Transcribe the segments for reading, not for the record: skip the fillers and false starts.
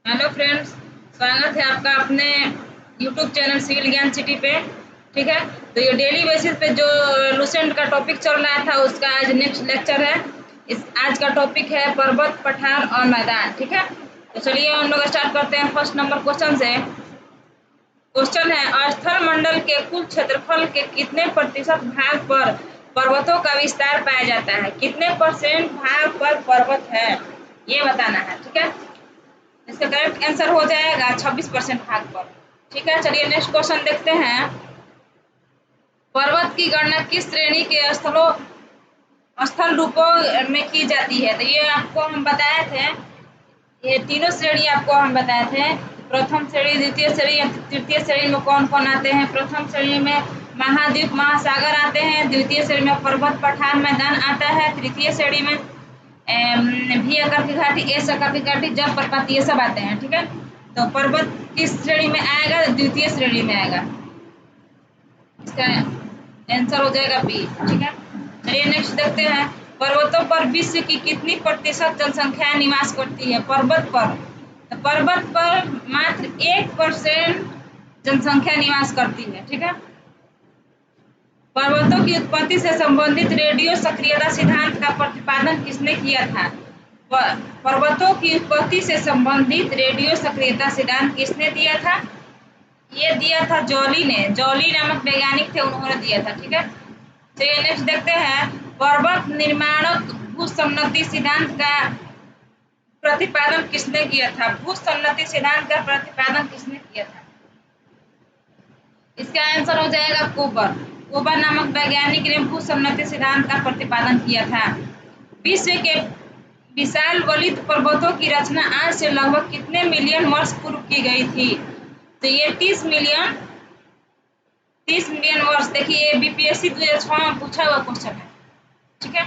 Hello friends, स्वागत है आपका अपने यूट्यूब चैनल सिविल ज्ञान सिटी पे। ठीक है, तो ये डेली बेसिस पे जो लूसेंट का टॉपिक चल रहा था उसका आज नेक्स्ट लेक्चर है। इस आज का टॉपिक है पर्वत, पठार और मैदान। ठीक है, तो चलिए हम लोग स्टार्ट करते हैं फर्स्ट नंबर क्वेश्चन से। क्वेश्चन है, स्थल मंडल के कुल क्षेत्रफल के कितने प्रतिशत भाग पर पर्वतों का विस्तार पाया जाता है? कितने परसेंट भाग पर पर्वत है ये बताना है। ठीक है, इसका करेक्ट आंसर हो जाएगा 26% भाग पर। ठीक है, चलिए नेक्स्ट क्वेश्चन देखते हैं। पर्वत की गणना किस श्रेणी के स्थल रूपों में की जाती है? तो ये आपको हम बताए थे, ये तीनों श्रेणी आपको हम बताए थे। प्रथम श्रेणी, द्वितीय श्रेणी या तृतीय श्रेणी में कौन कौन आते हैं? प्रथम श्रेणी में महाद्वीप महासागर आते हैं, द्वितीय श्रेणी में पर्वत पठार मैदान आता है, तृतीय श्रेणी में भी आकार की घाटी, एस आकार की घाटी, जल प्रपात, ये सब आते हैं। ठीक है, तो पर्वत किस श्रेणी में आएगा? द्वितीय श्रेणी में आएगा। इसका आंसर हो जाएगा बी। ठीक है, चलिए नेक्स्ट देखते हैं। पर्वतों पर विश्व की कितनी प्रतिशत जनसंख्या निवास करती है? पर्वत पर, तो पर्वत पर मात्र 1% जनसंख्या निवास करती है। ठीक है, पर्वतों की उत्पत्ति से संबंधित रेडियो सक्रियता सिद्धांत का प्रतिपादन किसने किया था? पर्वतों की उत्पत्ति से संबंधित रेडियो सक्रियता सिद्धांत किसने दिया था? ये दिया था जॉली ने। जॉली नामक वैज्ञानिक थे, उन्होंने दिया था। ठीक है, चलिए नेक्स्ट देखते हैं। पर्वत निर्माणक भूसम्मति सिद्धांत का प्रतिपादन किसने किया था? भूसम्मति सिद्धांत का प्रतिपादन किसने किया था? इसका आंसर हो जाएगा कोपर। कोपर नामक वैज्ञानिक ने भूसम्मति सिद्धांत का प्रतिपादन किया था। विश्व के विशाल वलित पर्वतों की रचना आज से लगभग कितने मिलियन वर्ष पूर्व की गई थी? तो ये 30 मिलियन वर्ष। देखिए, ये बीपीएससी 2006 में पूछा हुआ क्वेश्चन है। ठीक है,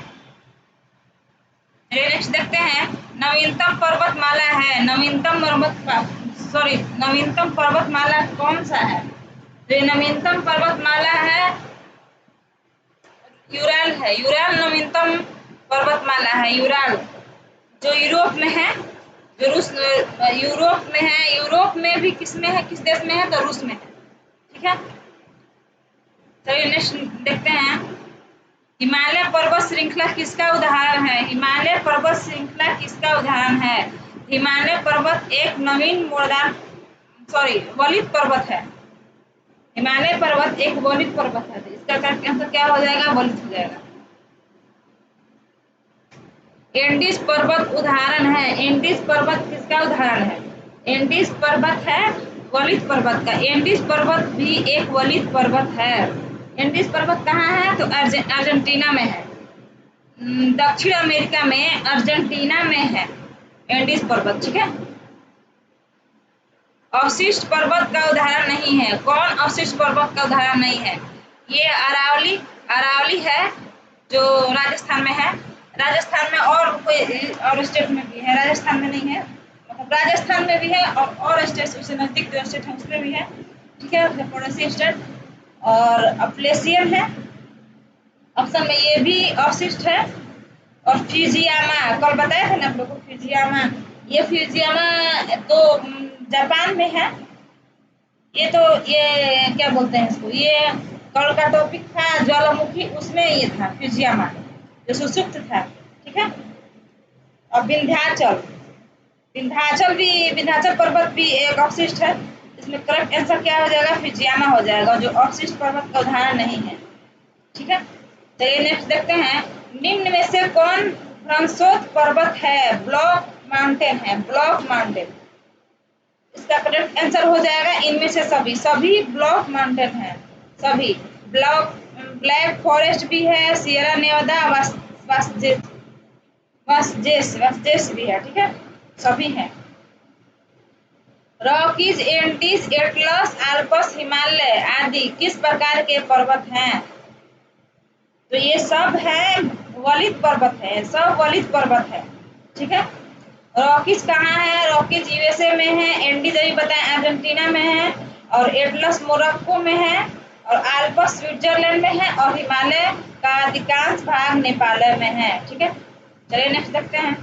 नेक्स्ट देखते हैं। नवीनतम पर्वतमाला है, नवीनतम पर्वतमाला कौन सा है? तो ये नवीनतम पर्वतमाला है यूराल है। यूराल नवीनतम पर्वतमाला है। यूराल जो यूरोप में है, जो रूस यूरोप में है। यूरोप में भी किस में है, किस देश में है? तो रूस में है। ठीक है, चलिए नेक्स्ट देखते हैं। हिमालय पर्वत श्रृंखला किसका उदाहरण है? हिमालय पर्वत श्रृंखला किसका उदाहरण है? हिमालय पर्वत एक नवीन वलित पर्वत है। हिमालय पर्वत एक वलित पर्वत है। तो इसका करेक्ट आंसर क्या हो जाएगा? वलित हो जाएगा। एंडीज पर्वत उदाहरण है। एंडीज पर्वत किसका उदाहरण है? एंडीज पर्वत है वलित पर्वत का। एंडीज पर्वत भी एक वलित पर्वत है। एंडीज पर्वत कहाँ है? तो अर्जेंटीना में है। दक्षिण अमेरिका में अर्जेंटीना में है एंडीज पर्वत। ठीक है, अवशिष्ट पर्वत का उदाहरण नहीं है। कौन अवशिष्ट पर्वत का उदाहरण नहीं है? ये अरावली है, जो राजस्थान में है। राजस्थान में और कोई और स्टेट में भी है, राजस्थान में नहीं है। मतलब राजस्थान में भी है और स्टेट उससे नजदीक जो स्टेट है उसमें भी है। ठीक है, पड़ोसी स्टेट। और अपलेशियन है ऑप्शन में, ये भी अवशिष्ट है। और फ्यूजियामा, कल बताया था ना आप लोगों को, फ्यूजियामा। ये फ्यूजियामा तो जापान में है। ये क्या बोलते हैं इसको, ये कल का टॉपिक था ज्वालामुखी, उसमें ये था फ्यूजियामा जो सुसुप्त था। ठीक है, और विंध्याचल पर्वत भी एक अवशिष्ट है। इसमें करेक्ट आंसर क्या हो जाएगा? फ्यूजियामा हो जाएगा, जो अवशिष्ट पर्वत का उदाहरण नहीं है। ठीक है, चलिए नेक्स्ट देखते हैं। निम्न में से कौन फ्रांसोत पर्वत है? ब्लॉक माउंटेन है, ब्लॉक माउंटेन। इसका करेक्ट आंसर हो जाएगा इनमें से सभी ब्लॉक माउंटेन है। सभी ब्लैक फॉरेस्ट भी है, सियरा नेवादा, वासजेस भी है। ठीक है, सभी है। Rockies, Andes, Atlas, Alps, Himalaya आदि किस प्रकार के पर्वत हैं? तो ये सब है वलित पर्वत है, सब वलित पर्वत है। ठीक है, रॉकीज कहाँ है? रॉकीज यूएसए में है। एंडीज अभी बताएं अर्जेंटीना में है। और एटलस मोरक्को में है। और आल्प्स स्विट्जरलैंड में है। और हिमालय का अधिकांश भाग नेपाल में है। ठीक है, चलिए नेक्स्ट देखते हैं।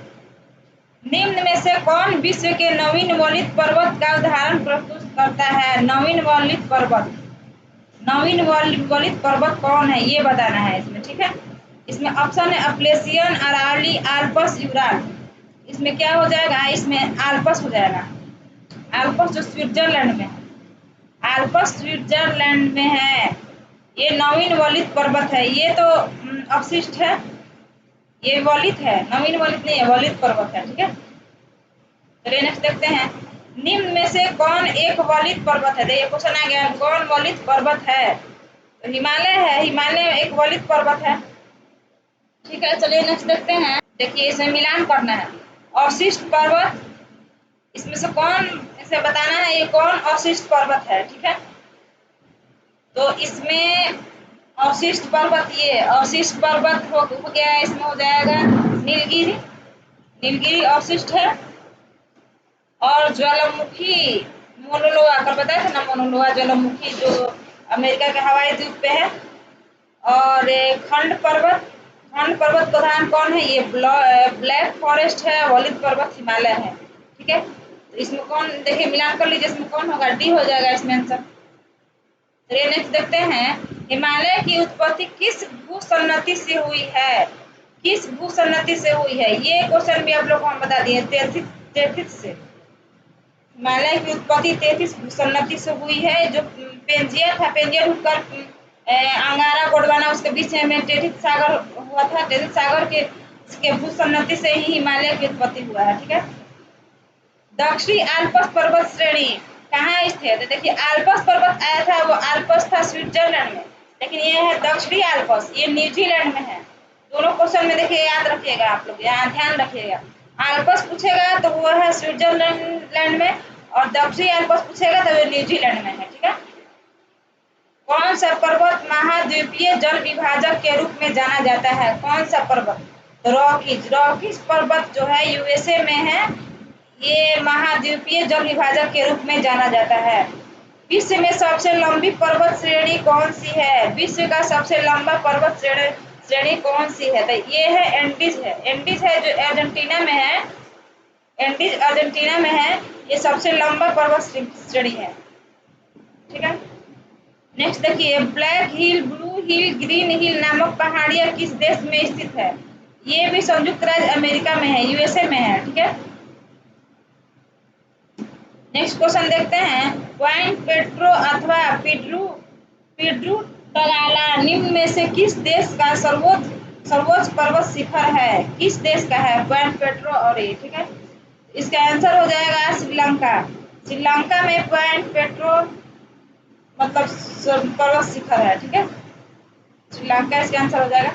निम्न में से कौन विश्व के नवीन वलित पर्वत का उदाहरण प्रस्तुत करता है? नवीन वलित पर्वत, नवीन वलित पर्वत कौन है ये बताना है इसमें, ठीक है। इसमें ऑप्शन है अपलेशियन, अरावली, आल्प्स, यूराल। इसमें क्या हो जाएगा? इसमें आल्प्स हो जाएगा। आल्प्स जो स्विट्जरलैंड में है, आल्प्स स्विट्जरलैंड में है। ये नवीन वलित पर्वत है। ये तो अवशिष्ट है, ये वलित है, नवीन वलित नहीं है, वलित पर्वत है, ठीक है। चलिए नेक्स्ट देखते हैं। निम्न में से कौन एक वलित पर्वत है? देखिए क्वेश्चन आ गया, कौन वलित पर्वत है? तो हिमालय है, हिमालय एक वलित पर्वत है, ठीक है। चलिए नेक्स्ट देखते हैं। देखिए इसमें मिलान करना है। अवशिष्ट पर्वत, इसमें से कौन, इसे बताना है ये कौन अवशिष्ट पर्वत है, ठीक है। तो इसमें अवशिष्ट पर्वत, ये अवशिष्ट पर्वत हो गया, इसमें हो जाएगा नीलगिरी, नीलगिरी अवशिष्ट है। और ज्वालामुखी मोनोलोआ, कल बताया था ना, मोनोलोआ ज्वालामुखी जो अमेरिका के हवाई द्वीप पे है। और खंड पर्वत, खंड पर्वत का उदाहरण कौन है? ये ब्लैक फॉरेस्ट है, वलित पर्वत हिमालय है, ठीक है। तो इसमें कौन, देखिए मिलान कर लीजिए, इसमें कौन होगा? डी हो जाएगा इसमें आंसर। चलिए नेक्स्ट देखते हैं। हिमालय की उत्पत्ति किस भूसन्नति से हुई है? किस भूसन्नति से हुई है? ये क्वेश्चन भी आप लोग को हम बता दिए, 33 से। हिमालय की उत्पत्ति 33 भूसन्नति से हुई है। जो पेंजिया था, पेंजिया टूटकर अंगारा गोंडवाना उसके बीच में टेथिस सागर हुआ था। टेथिस सागर के भूसन्नति से ही हिमालय की उत्पत्ति हुआ है, ठीक है। दक्षिणी आल्प्स पर्वत श्रेणी कहाँ स्थित है? तो देखिए आल्प्स पर्वत आया था, वो आल्प्स था स्विट्जरलैंड में, लेकिन ये है दक्षिणी आल्प्स, ये न्यूजीलैंड में है। दोनों क्वेश्चन में देखिए याद रखिएगा, आप लोग यहाँ ध्यान रखिएगा। आल्प्स पूछेगा तो वो है स्विट्जरलैंड में, और दक्षिणी आल्प्स पूछेगा तो वो न्यूजीलैंड में है, ठीक है। कौन सा पर्वत महाद्वीपीय जल विभाजक के रूप में जाना जाता है? कौन सा पर्वत? रॉकीज, रॉकीज पर्वत जो है यूएसए में है, ये महाद्वीपीय जल विभाजक के रूप में जाना जाता है। विश्व में सबसे लंबी पर्वत श्रेणी कौन सी है? विश्व का सबसे लंबा पर्वत श्रेणी कौन सी है? तो ये है एंडीज है, एंडीज है जो अर्जेंटीना में है, एंडीज अर्जेंटीना में है, ये सबसे लंबा पर्वत श्रेणी है, ठीक है। नेक्स्ट देखिए, ब्लैक हिल, ब्लू हिल, ग्रीन हिल नामक पहाड़ियां किस देश में स्थित है? ये भी संयुक्त राज्य अमेरिका में है, यूएसए में है, ठीक है। नेक्स्ट क्वेश्चन देखते हैं। पॉइंट पेट्रो अथवा पिड्रू टगाला निम्न में से किस देश का सर्वोच्च पर्वत शिखर है? किस देश का है पॉइंट पेट्रो? और ये, ठीक है, इसका आंसर हो जाएगा श्रीलंका। श्रीलंका में पॉइंट पेट्रो मतलब पर्वत शिखर है, ठीक है। श्रीलंका इसका आंसर हो जाएगा।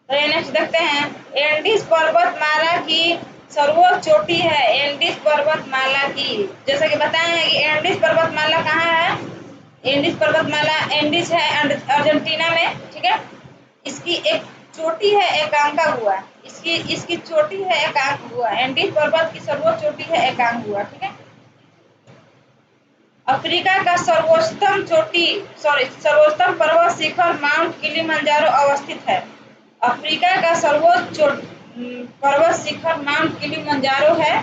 तो नेक्स्ट देखते हैं। एंडीज पर्वतमाला की सर्वोच्च चोटी है, एंडीज पर्वतमाला की, जैसा कि बताया है कि एंडीज पर्वतमाला कहाँ है? एंडीज पर्वतमाला, एंडीज है अर्जेंटीना में, ठीक है। इसकी एक चोटी है एकांकागुआ, इसकी चोटी है एकांकागुआ, एंडीज पर्वत की सर्वोच्च चोटी है एकांकागुआ, ठीक है। अफ्रीका का सर्वोच्चतम पर्वत शिखर माउंट किलिमंजारो अवस्थित है। अफ्रीका का सर्वोच्च पर्वत शिखर माउंट किलिमंजारो है।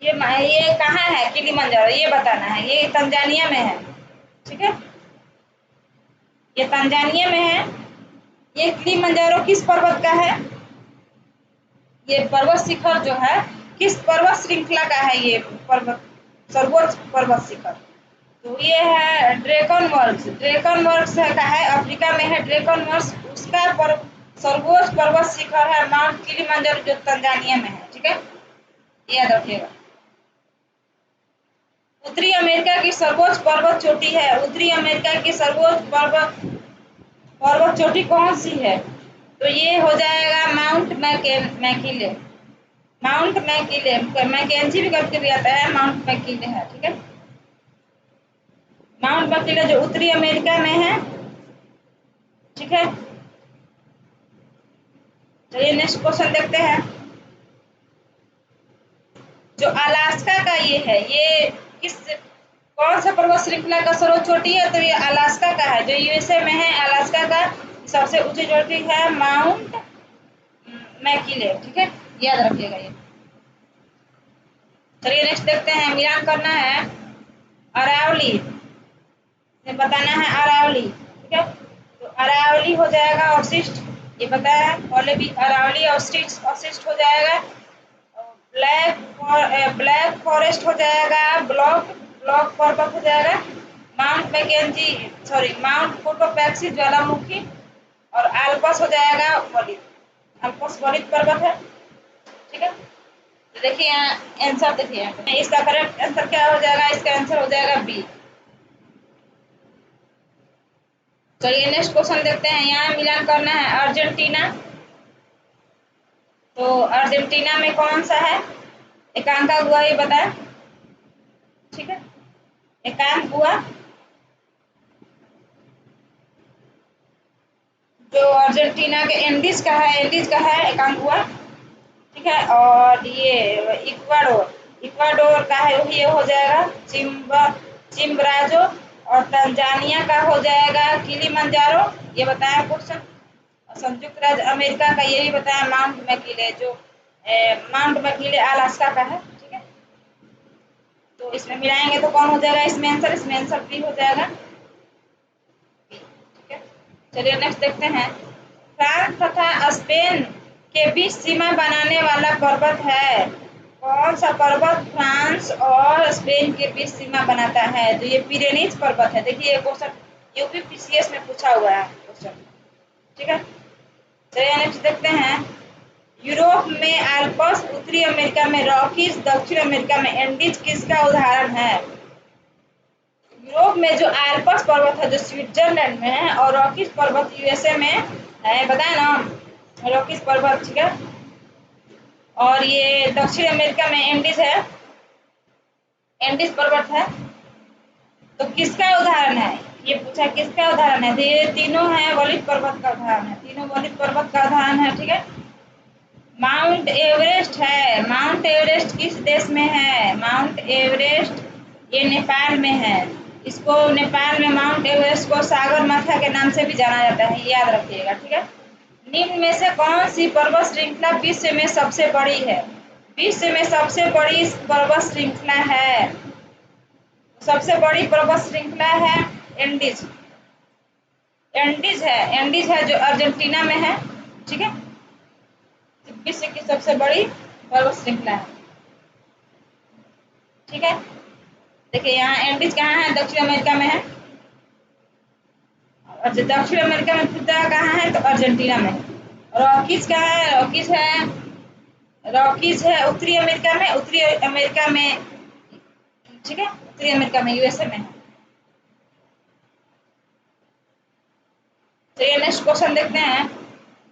ये कहाँ है किलिमंजारो, ये बताना है। ये तंजानिया में है, ठीक है, ये तंजानिया में है। ये किलिमंजारो किस पर्वत का है? ये पर्वत शिखर जो है किस पर्वत श्रृंखला का है? ये पर्वत सर्वोच्च पर्वत शिखर, तो ये है ड्रेकन वर्क्स का है, अफ्रीका में है ड्रेकन वर्क्स, उसका सर्वोच्च पर्वत शिखर है माउंट किलिमंजारो जो तंजानिया में है, ठीक है, याद रखिएगा। उत्तरी अमेरिका की सर्वोच्च पर्वत चोटी है, उत्तरी अमेरिका की सर्वोच्च पर्वत चोटी कौन सी है? तो ये हो जाएगा mount McKinley, mount McKinley, McKenzie भी कभी कभी आता है, माउंट मैकिले है, ठीक है। माउंट मैकिले जो उत्तरी अमेरिका में है, ठीक है। चलिए नेक्स्ट क्वेश्चन देखते हैं। जो अलास्का का ये है, ये किस कौन सा पर्वत श्रृंखला का सर्वोच्च चोटी है? तो ये अलास्का का है, जो यूएसए में है। अलास्का का सबसे ऊंची चोटी है माउंट मैकिले, ठीक है, याद रखिएगा ये। चलिए नेक्स्ट देखते हैं, मिलान करना है अरावली से, बताना है अरावली, ठीक है। तो अरावली हो जाएगा अवशिष्ट, ये बताया है पहले भी, अरावली अवशिष्ट अवशिष्ट हो जाएगा। ब्लैक फॉरेस्ट हो जाएगा ब्लॉक, ब्लॉक पर्वत हो जाएगा। Mount Mackenzie, sorry mount Cotopaxi ज्वालामुखी, और आल्पस हो जाएगा वलित, आल्पस वलित पर्वत है, ठीक है। तो देखिए यहाँ आंसर, देखिए इसका करेक्ट आंसर क्या हो जाएगा, इसका आंसर हो जाएगा बी। चलिए नेक्स्ट क्वेश्चन देखते हैं, यहाँ मिलान करना है अर्जेंटीना। तो अर्जेंटीना में कौन सा है एकांका हुआ, ये बताएं, ठीक है। एकांक हुआ जो अर्जेंटीना के एंडीज का है, एंडीज का है एकांक हुआ, ठीक है। और ये इक्वाडोर, इक्वाडोर का है ये हो जाएगा चिम्बराजो, और तंजानिया का हो जाएगा किलिमंजारो, ये बताया क्वेश्चन। संयुक्त राज्य अमेरिका का ये भी बताया माउंट मैकिले, जो माउंट मैकिले अलास्का का है, ठीक है। तो इसमें मिलाएंगे तो कौन हो जाएगा इसमें आंसर, इसमें आंसर बी हो जाएगा, ठीक है। चलिए नेक्स्ट देखते हैं, फ्रांस तथा स्पेन के बीच सीमा बनाने वाला पर्वत है, कौन सा पर्वत फ्रांस और स्पेन के बीच सीमा बनाता है, तो ये पिरेनीज पर्वत है। देखिए ये क्वेश्चन यूपीपीसीएस में पूछा हुआ है क्वेश्चन, ठीक है। चलिए नेक्स्ट देखते हैं, यूरोप में आल्प्स, उत्तरी अमेरिका में रॉकीज, दक्षिण अमेरिका में एंडीज किसका उदाहरण है। यूरोप में जो आल्प्स पर्वत है जो स्विट्जरलैंड में है, और रॉकीज पर्वत यूएसए में है, बताए ना रॉकीज पर्वत, ठीक है। और ये दक्षिण अमेरिका में एंडीज है, एंडीज पर्वत है। तो किसका उदाहरण है, ये पूछा किसका उदाहरण है, तो ये तीनों है वलित पर्वत का उदाहरण है, तीनों वलित पर्वत का उदाहरण है, ठीक है। माउंट एवरेस्ट है, माउंट एवरेस्ट किस देश में है, माउंट एवरेस्ट ये नेपाल में है। इसको नेपाल में माउंट एवरेस्ट को सागर माथा के नाम से भी जाना जाता है, याद रखिएगा, ठीक है। निम्न में से कौन सी पर्वत श्रृंखला विश्व में सबसे बड़ी है, विश्व में सबसे बड़ी पर्वत श्रृंखला है, सबसे बड़ी पर्वत श्रृंखला है एंडीज, एंडीज है, एंडीज है जो अर्जेंटीना में है, ठीक है। विश्व की सबसे बड़ी पर्वत श्रृंखला है, ठीक है। देखिए यहाँ एंडीज कहाँ है, दक्षिण अमेरिका में है, और दक्षिण अमेरिका में खुदा कहाँ है, तो अर्जेंटीना में है। रॉकीज कहाँ है, रॉकीज है, रॉकीज है उत्तरी अमेरिका में, उत्तरी अमेरिका में, ठीक है, उत्तरी अमेरिका में यूएसए में है। चलिए नेक्स्ट क्वेश्चन देखते हैं,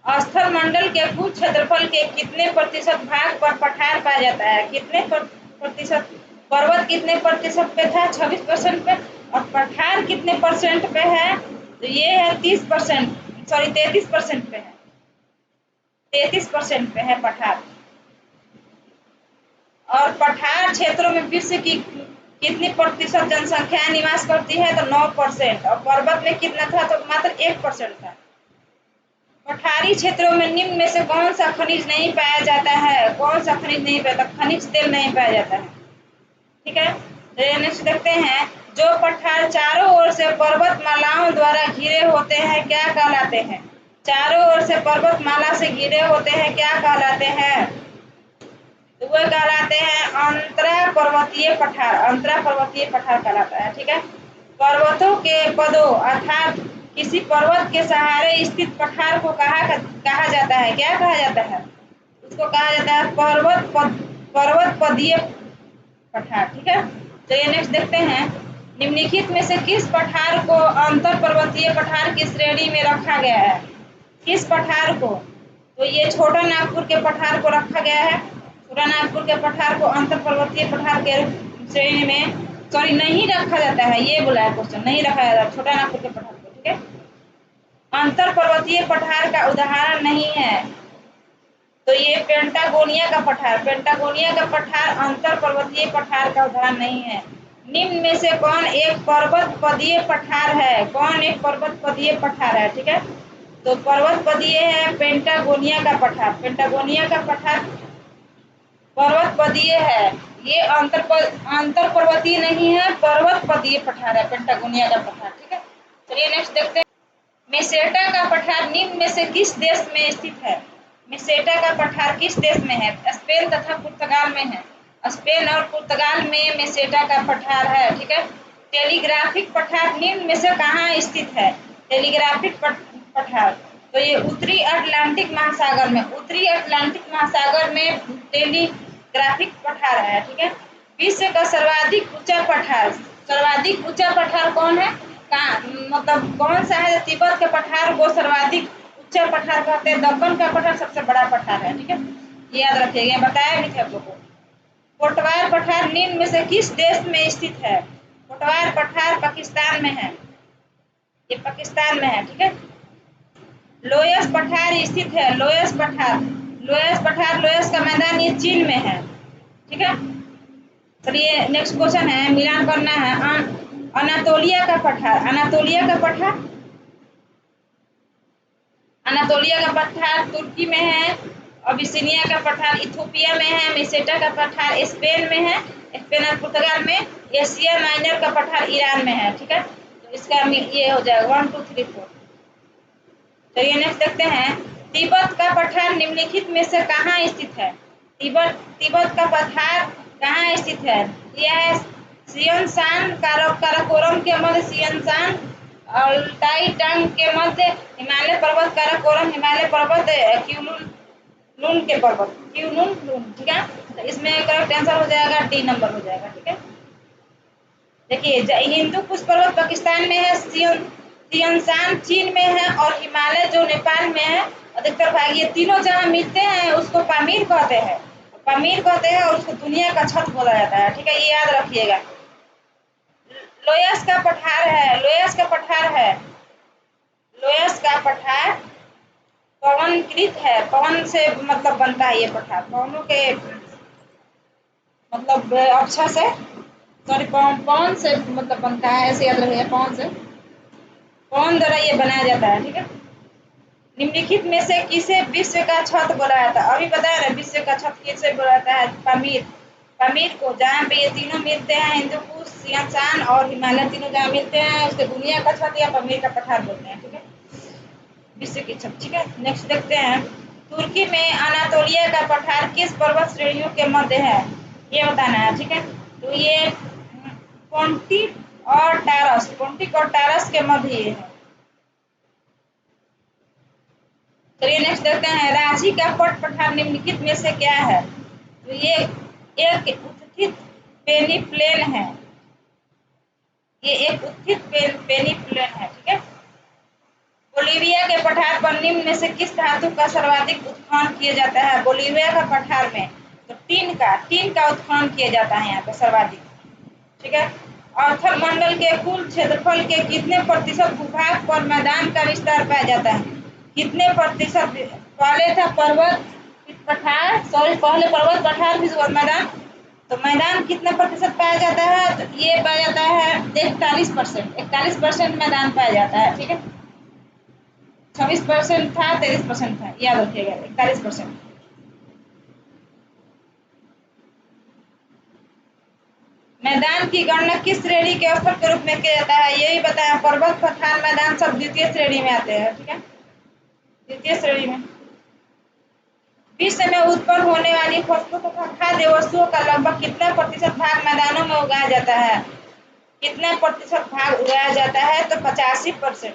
स्थल मंडल के कुल क्षेत्रफल के कितने प्रतिशत भाग पर पठार पाया जाता है, कितने प्रतिशत, पर्वत कितने प्रतिशत पे था, 26% पे, और पठार कितने परसेंट पे है, तो ये है 30%, सॉरी 33% पे है, 33% पे है पठार। और पठार क्षेत्रों में विश्व की कितनी प्रतिशत जनसंख्या निवास करती है, तो 9%, और पर्वत में कितना था, तो मात्र 1% था। पठारी क्षेत्रों में निम्न में से कौन सा खनिज नहीं पाया जाता है, कौन सा खनिज नहीं पाया, खनिज तेल नहीं पाया जाता है, ठीक है। तो नेक्स्ट देखते हैं, जो पठार चारों ओर से पर्वतमालाओं द्वारा घिरे होते हैं क्या कहलाते हैं, चारों ओर से पर्वतमाला से घिरे होते हैं क्या कहलाते हैं, तो वो कहलाते हैं अंतरा पर्वतीय पठार, अंतरा पर्वतीय पठार कहलाता है, ठीक है। पर्वतों के पदों अर्थात किसी पर्वत के सहारे स्थित पठार को कहा जाता है, क्या कहा जाता है, उसको कहा जाता है पर्वत पदीय पठार, ठीक है। तो ये नेक्स्ट देखते हैं, निम्नलिखित में से किस पठार को अंतर पर्वतीय पठार की श्रेणी में रखा गया है, किस पठार को, तो ये छोटा नागपुर के पठार को रखा गया है, छोटा नागपुर के पठार को अंतर पर्वतीय पठार के श्रेणी में, सॉरी नहीं रखा जाता है, ये बोला है क्वेश्चन, नहीं रखा जाता छोटा नागपुर के पठार को, ठीक है। अंतर पर्वतीय पठार का उदाहरण नहीं है, तो ये पेंटागोनिया का पठार, पेंटागोनिया का पठार अंतर पर्वतीय पठार का उदाहरण नहीं है। निम्न में से कौन एक पर्वत पदीय पठार है, कौन एक पर्वत पदीय पठार है, ठीक है। तो पर्वत पदीय है पेंटागोनिया का पठार, पेंटागोनिया का पठार पर्वतपदीय है। ये अंतर पर्वतीय नहीं है, पर्वतपदीय पठार है, पेंटागोनिया का पठार। ठीक है, चलिए नेक्स्ट देखते हैं। मेसेटा का पठार निम्न में से किस देश में स्थित है? मेसेटा का पठार किस देश में है? स्पेन तथा पुर्तगाल में है। स्पेन और पुर्तगाल में मेसेटा का पठार है। ठीक है, टेलीग्राफिक पठार निम्न में से कहाँ स्थित है? टेलीग्राफिक पठार तो ये उत्तरी अटलांटिक महासागर में, उत्तरी अटलांटिक महासागर में टेलीग्राफिक पठार है। ठीक है, विश्व का सर्वाधिक ऊंचा पठार, सर्वाधिक ऊंचा पठार कौन है? मतलब कौन सा है? तिब्बत के पठार को सर्वाधिक ऊंचा पठार कहते हैं। दक्कन का पठार सबसे बड़ा पठार है। ठीक है, ये याद रखिएगा, बताया भी थे आप लोगों को। कोटवार पठार निम्न में से किस देश में स्थित है? कोटवार पठार पाकिस्तान में है, ये पाकिस्तान में है। ठीक है, लोयस पठार स्थित है, लोयस पठार, लोयस पठार, लोयस का मैदान ये चीन में है। ठीक है, चलिए नेक्स्ट क्वेश्चन है, मिलान करना है। अनातोलिया का पठार, अनातोलिया का पठार, अनातोलिया का पठार तुर्की में है। अबिसिनिया का पठार इथियोपिया में है। मेसेटा का पठार स्पेन में है, स्पेन और पुर्तगाल में। एशिया माइनर का पठार ईरान में है। ठीक है, तो इसका ये हो जाएगा 1 2 3 4। चलिए नेक्स्ट देखते हैं। तिब्बत का पठार निम्नलिखित में से कहाँ स्थित है? तिब्बत का पठार कहाँ स्थित है? यह सियनशान काराकोरम के मध्य, सियनशान अल्ताई टंग के मध्य, हिमालय पर्वत काराकोरम, हिमालय पर्वत क्यूलुन के पर्वत, क्यूलुन लुन। ठीक है, तो इसमें करेक्ट आंसर हो जाएगा डी नंबर हो जाएगा। ठीक है, देखिए हिंदू कुश पर्वत पाकिस्तान में है, सियनशान चीन में है, और हिमालय जो नेपाल में है अधिकतर भाग। ये तीनों जहाँ मिलते हैं उसको पामीर कहते हैं, पामीर कहते हैं, और उसको दुनिया का छत बोला जाता है। ठीक है, ये याद रखिएगा। लोयस का पठार है, लोयस का पठार है, लोयस का पठार पवनकृत है, पवन से मतलब बनता है ये पठार, पवनों के मतलब अक्षा से, सॉरी पवन से मतलब बनता है, ऐसे याद रखिए, पवन से, पवन द्वारा ये बनाया जाता है। ठीक है, निम्नलिखित में से किसे विश्व का छत बोला जाता है? अभी बताया ना, विश्व का छत किसे बोला जाता है? पामीर, पामीर को, जहाँ पे ये तीनों मिलते हैं, हिंदू कुश, सियनशान और हिमालय, तीनों जहाँ मिलते हैं उसके दुनिया का छत या पामीर का पठार बोलते हैं। ठीक है, विश्व की छत। ठीक है, नेक्स्ट देखते हैं। तुर्की में अनातोलिया का पठार किस पर्वत श्रेणियों के मध्य है? ये बताना है। ठीक है, तो ये पोंटिक और टारस, पोंटिक और टारस के मध्य ये है। चलिए नेक्स्ट देखते हैं। रांची का पट पठार निम्नलिखित में से क्या है? तो ये एक उत्थित पेनिप्लेन है, ये एक उत्थित पेनिप्लेन है। ठीक है, बोलीविया के पठार पर निम्न में से किस धातु का सर्वाधिक उत्खनन किया जाता है? बोलीविया का पठार में तो टीन का उत्खनन किया जाता है यहाँ पे सर्वाधिक। ठीक है, अर्थल मंडल के कुल क्षेत्रफल के कितने प्रतिशत भूभाग पर मैदान का विस्तार पाया जाता है? कितने प्रतिशत? पहले था पर्वत पठार, सॉरी पहले पर्वत पठार फिर मैदान, तो मैदान कितना प्रतिशत पाया जाता है? तो ये पाया जाता है 41%, 41% मैदान पाया जाता है। ठीक है, 26% था, 23% था, याद रखिएगा 41%। मैदान की गणना किस श्रेणी के स्तर के रूप में किया जाता है? यही बताया, पर्वत पठार मैदान सब द्वितीय श्रेणी में आते हैं। ठीक है, द्वितीय श्रेणी में। विश्व में उत्पन्न होने वाली फसलों तथा खाद्य वस्तुओं का लगभग कितना प्रतिशत भाग मैदानों में उगाया जाता है? कितना प्रतिशत भाग उगाया जाता है? तो 85%,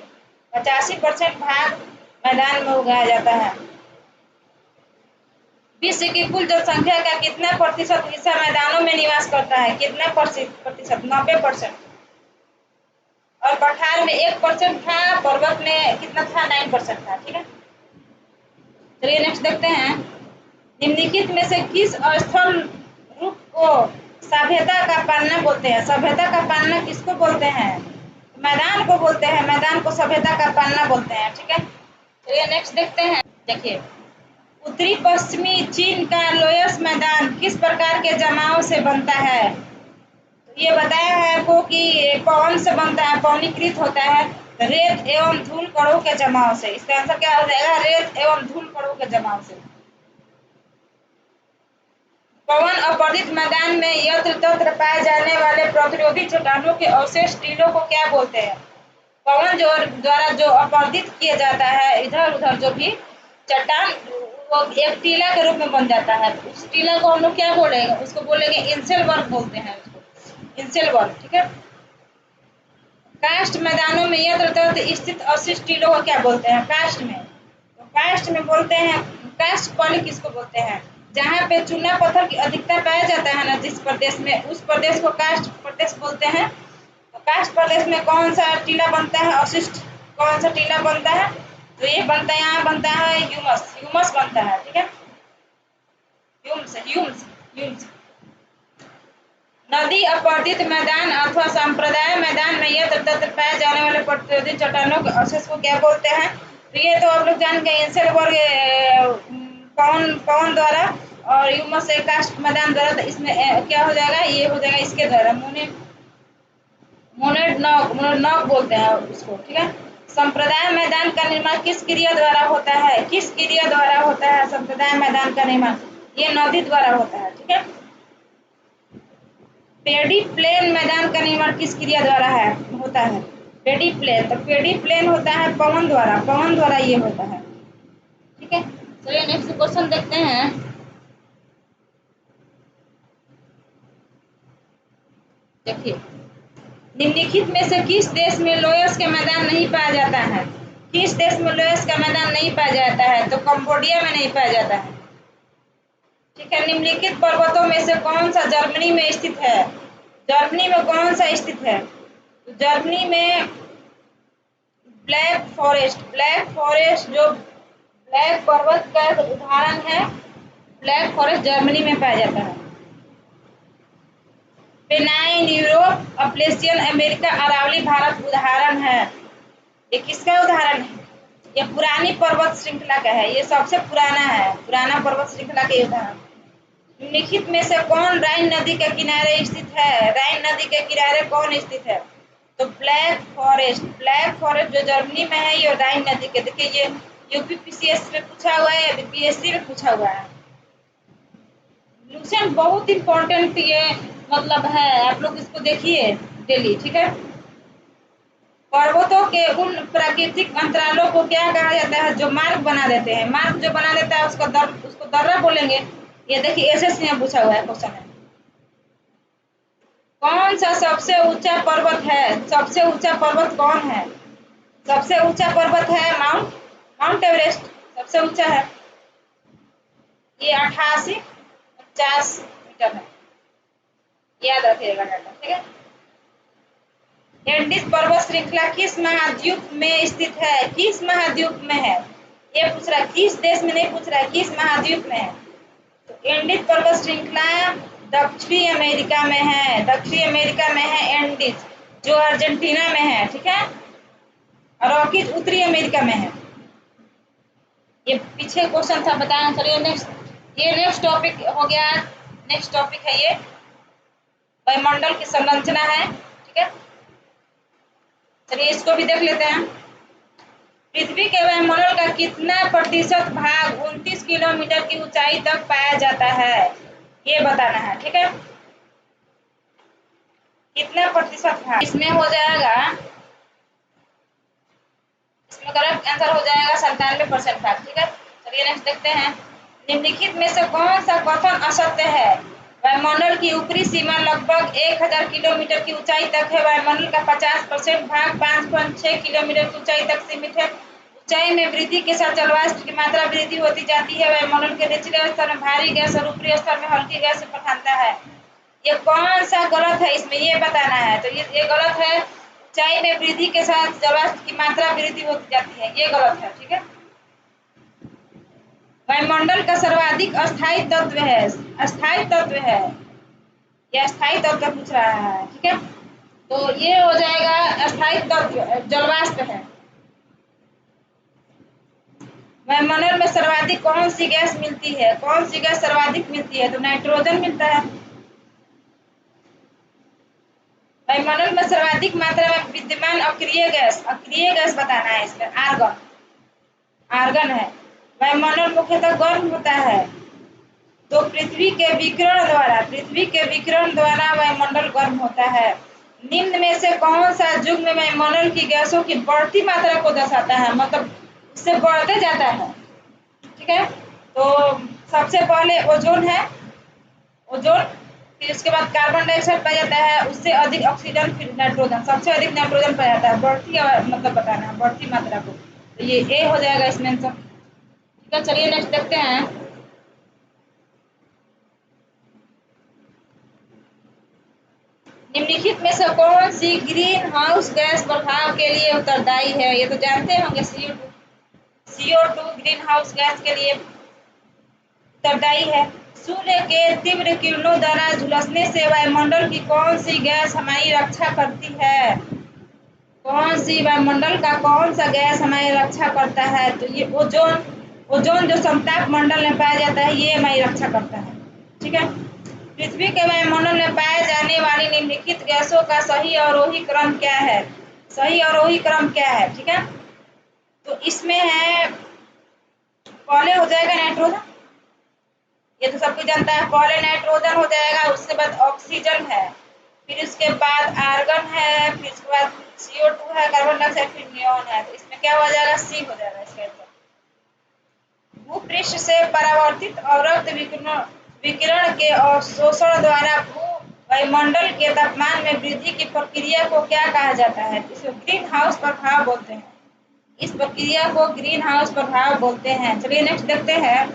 85% भाग मैदान में उगाया जाता है। विश्व की कुल जनसंख्या का कितना प्रतिशत हिस्सा मैदानों में निवास करता है? कितना प्रतिशत? 90%। और पठार में 1% था, पर्वत में कितना था? 9% था। ठीक है, चलिए नेक्स्ट देखते हैं। निम्नलिखित में से किस स्थल रूप को सभ्यता का पालना बोलते हैं? सभ्यता का पालना किसको बोलते हैं? मैदान को बोलते हैं, मैदान को सभ्यता का पालना बोलते हैं। ठीक है, चलिए नेक्स्ट देखते हैं। देखिए, उत्तरी पश्चिमी चीन का लोयस मैदान किस प्रकार के जमाव से बनता है? तो ये बताया है आपको कि पवन से बनता है, पवनीकृत होता है, रेत एवं धूल कणों के जमाव से। इसका आंसर क्या हो जाएगा? रेत एवं धूल कणों के जमाव से। पवन अपरदित मैदान में यत्र तत्र पाए जाने वाले प्रतिरोधी चट्टानों के अवशेष टीलों को क्या बोलते हैं? पवन जो द्वारा जो अपरदित किया जाता है इधर उधर जो भी चट्टान, वो एक टीला के रूप में बन जाता है। उस टीला को हम लोग क्या बोलेंगे? उसको बोलेंगे इंसेल वर्ग बोलते हैं उसको, इंसेल वर्ग। ठीक है। कास्ट मैदानों में यत्र तत्र स्थित अवशिष्ट टीलों को क्या बोलते हैं? कास्ट में, तो कास्ट में बोलते हैं, कास्ट पॉली किसको बोलते हैं? जहाँ पे चूना पत्थर की अधिकता पाया जाता है ना जिस प्रदेश में, उस प्रदेश को कास्ट प्रदेश बोलते हैं। तो कास्ट प्रदेश में कौन सा टीला बनता है? अवशिष्ट कौन सा टीला बनता है? तो ये बनता है, यहाँ बनता है ह्यूमस, ह्यूमस बनता है। ठीक है, ह्यूम्स ह्यूम्स ह्यूम्स। नदी अपरदित मैदान अथवा संप्रदाय मैदान में यत्र तत्र पाए जाने वाले प्रतिरोधी चट्टानों के अवशेष को क्या बोलते हैं? तो ये तो आप लोग जान गए, इंसेल वर्ग पवन पवन द्वारा और ह्यूमस से कास्ट मैदान द्वारा। तो इसमें क्या हो जाएगा? ये हो जाएगा इसके द्वारा, मोनेड नॉक, मोनेड नॉक बोलते हैं उसको। ठीक है। संप्रदाय मैदान का निर्माण किस क्रिया द्वारा होता है? किस क्रिया द्वारा होता है संप्रदाय मैदान का निर्माण? ये नदी द्वारा होता है। ठीक है। पेडी प्लेन मैदान का निर्माण किस क्रिया द्वारा होता है? पेडी प्लेन, तो पेडी प्लेन होता है पवन द्वारा, पवन द्वारा ये होता है। ठीक है। चलिए नेक्स्ट क्वेश्चन देखते हैं। देखिए, निम्नलिखित में से किस देश में लोयस का मैदान नहीं पाया जाता है? किस देश में लोयस का मैदान नहीं पाया जाता है? तो कंबोडिया में नहीं पाया जाता है। ठीक है। निम्नलिखित पर्वतों में से कौन सा जर्मनी में स्थित है? जर्मनी में कौन सा स्थित है? तो जर्मनी में ब्लैक फॉरेस्ट, ब्लैक फॉरेस्ट जो ब्लैक पर्वत का उदाहरण है, ब्लैक फॉरेस्ट जर्मनी में पाया जाता है। Pennine Europe, Appalachian America, Aravalli Bharat उदाहरण है। ये किसका उदाहरण है? ये पुरानी पर्वत श्रृंखला का है, ये सबसे पुराना है, पुराना पर्वत श्रृंखला के उदाहरण। निम्नलिखित में से कौन राइन नदी के किनारे स्थित है? राइन नदी के किनारे कौन स्थित है? तो ब्लैक फॉरेस्ट, ब्लैक फॉरेस्ट जो जर्मनी में है, ये राइन नदी के। देखिए ये यूपीपीसीएस में पूछा हुआ है, बीपीएससी में पूछा हुआ है। लुसेंट बहुत इंपॉर्टेंट ये मतलब है, आप लोग इसको देखिए डेली। ठीक है। पर्वतों के उन प्राकृतिक अंतरालों को क्या कहा जाता है जो मार्ग बना देते हैं? मार्ग जो बना देता है उसको दर्रा बोलेंगे। ये देखिए एसएससी में पूछा हुआ है क्वेश्चन है। कौन सा सबसे ऊंचा पर्वत है? सबसे ऊंचा पर्वत कौन है? सबसे ऊंचा पर्वत है माउंट एवरेस्ट, सबसे ऊंचा है। ये 8849 मीटर है, याद रखिएगा डाटा। ठीक है। एंडीज पर्वत श्रृंखला किस महाद्वीप में स्थित है? किस महाद्वीप में है? ये पूछ रहा है, किस देश में नहीं पूछ रहा है, किस महाद्वीप में है। तो एंडीज पर्वत श्रृंखला दक्षिणी अमेरिका में है, दक्षिणी अमेरिका में है एंडीज, जो अर्जेंटीना में है। ठीक है। और रॉकीज उत्तरी अमेरिका में है। ये पीछे क्वेश्चन था, बताया। चलिए नेक्स्ट, ये नेक्स्ट टॉपिक हो गया। नेक्स्ट टॉपिक है ये वायुमंडल की संरचना है। ठीक है। चलिए इसको भी देख लेते हैं। पृथ्वी के वायुमंडल का कितना प्रतिशत भाग 29 किलोमीटर की ऊंचाई तक पाया जाता है? ये बताना है। ठीक है। कितना प्रतिशत भाग इसमें हो जाएगा? इसमें करेक्ट आंसर हो जाएगा 97% भाग। ठीक है। चलिए नेक्स्ट देखते हैं। निम्नलिखित में से कौन सा कथन असत्य है? वायुमंडल की ऊपरी सीमा लगभग 1000 किलोमीटर की ऊंचाई तक है। वायुमंडल का 50% भाग 5.6 किलोमीटर की ऊंचाई तक सीमित है। ऊंचाई में वृद्धि के साथ जलवाष्प की मात्रा वृद्धि होती जाती है। वायुमंडल के निचले स्तर में भारी गैस और ऊपरी स्तर में हल्की गैस की प्रधानता है। ये कौन सा गलत है इसमें, ये बताना है। तो ये गलत है। ऊंचाई में वृद्धि के साथ जलवाष्प की मात्रा वृद्धि होती जाती है, ये गलत है। ठीक है। वायुमंडल का सर्वाधिक अस्थायी तत्व है, अस्थायी तत्व है, ये अस्थायी तत्व पूछ रहा है। ठीक है। तो ये हो जाएगा अस्थायी तत्व जलवाष्प है। वायुमंडल में सर्वाधिक कौन सी गैस मिलती है? कौन सी गैस सर्वाधिक मिलती है? तो नाइट्रोजन मिलता है। वायुमंडल में सर्वाधिक मात्रा में विद्यमान अक्रिय गैस बताना है इसमें, आर्गन, आर्गन है। वायुमंडल मुख्यतः गर्म होता है, तो पृथ्वी के विकिरण द्वारा वायुमंडल गर्म होता है। निम्न में से कौन सा युग्म वायुमंडल की गैसों की बढ़ती मात्रा को दर्शाता है, मतलब इससे बढ़ते जाता है। ठीक है, तो सबसे पहले ओजोन है, ओजोन, फिर उसके बाद कार्बन डाइऑक्साइड पाया जाता है, उससे अधिक ऑक्सीजन, फिर नाइट्रोजन, सबसे अधिक नाइट्रोजन पाया जाता है। बढ़ती मतलब बताना है बढ़ती मात्रा को, तो ये ए हो जाएगा इसमें आंसर। ठीक है, चलिए नेक्स्ट देखते हैं। निम्नलिखित में से कौन सी ग्रीन हाउस गैस प्रभाव के लिए उत्तरदायी है? ये तो जानते होंगे, CO2 ग्रीन हाउस गैस के लिए उत्तरदायी है। सूर्य के तीव्र किरणों द्वारा झुलसने से वायुमंडल की कौन सी गैस हमारी रक्षा करती है? कौन सी वायुमंडल का कौन सा गैस हमारी रक्षा करता है? तो ये ओजोन, ओजोन जो समताप मंडल में पाया जाता है, ये हमारी रक्षा करता है। ठीक है, पृथ्वी के वायुमंडल में पाए जाने वाली निम्नलिखित गैसों का सही अवरोही क्रम क्या है? सही अवरोही क्रम क्या है? ठीक है, तो इसमें है, पहले हो जाएगा नाइट्रोजन, ये तो सब कुछ जानता है, पहले नाइट्रोजन हो जाएगा, उसके बाद ऑक्सीजन है, फिर उसके बाद आर्गन है, फिर उसके बाद CO2 है, कार्बन डाइऑक्साइड, फिर नियॉन है। तो इसमें क्या हो जाएगा? सी हो जाएगा इसका आंसर। भूपृष्ठ से परावर्तित अवरक्त विकिरण के अवशोषण द्वारा भू वायुमंडल के तापमान में वृद्धि की प्रक्रिया को क्या कहा जाता है? इसको ग्रीन हाउस प्रभाव बोलते हैं। इस प्रक्रिया को ग्रीन हाउस प्रभाव बोलते हैं। चलिए नेक्स्ट देखते हैं।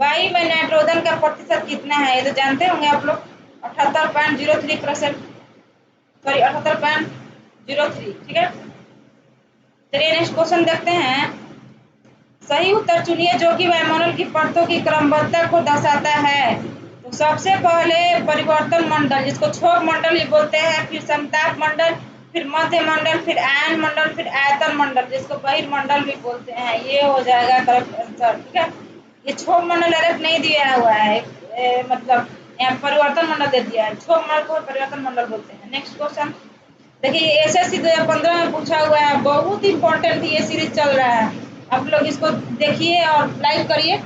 वायु में नाइट्रोजन का प्रतिशत कितना है? ये तो जानते होंगे आप लोग, 78.03%, सॉरी 78.03। ठीक है, चलिए नेक्स्ट क्वेश्चन देखते हैं। सही उत्तर चुनिए जो कि वायुमंडल की परतों की क्रमबद्धता को दर्शाता है। तो सबसे पहले परिवर्तन मंडल, जिसको क्षोभ मंडल भी बोलते हैं, फिर समताप मंडल, फिर मध्य मंडल, फिर आयन मंडल, फिर आयतन मंडल, जिसको बहिर्मंडल भी बोलते हैं। ये हो जाएगा करेक्ट आंसर। ठीक है, ये क्षोभ मंडल डायरेक्ट नहीं दिया हुआ है, मतलब यहाँ परिवर्तन मंडल दे दिया है। क्षोभ मंडल को परिवर्तन मंडल बोलते हैं। नेक्स्ट क्वेश्चन देखिए, SSC 2015 में पूछा हुआ है, बहुत इंपॉर्टेंट ये सीरीज चल रहा है, आप लोग इसको देखिए और लाइक करिए।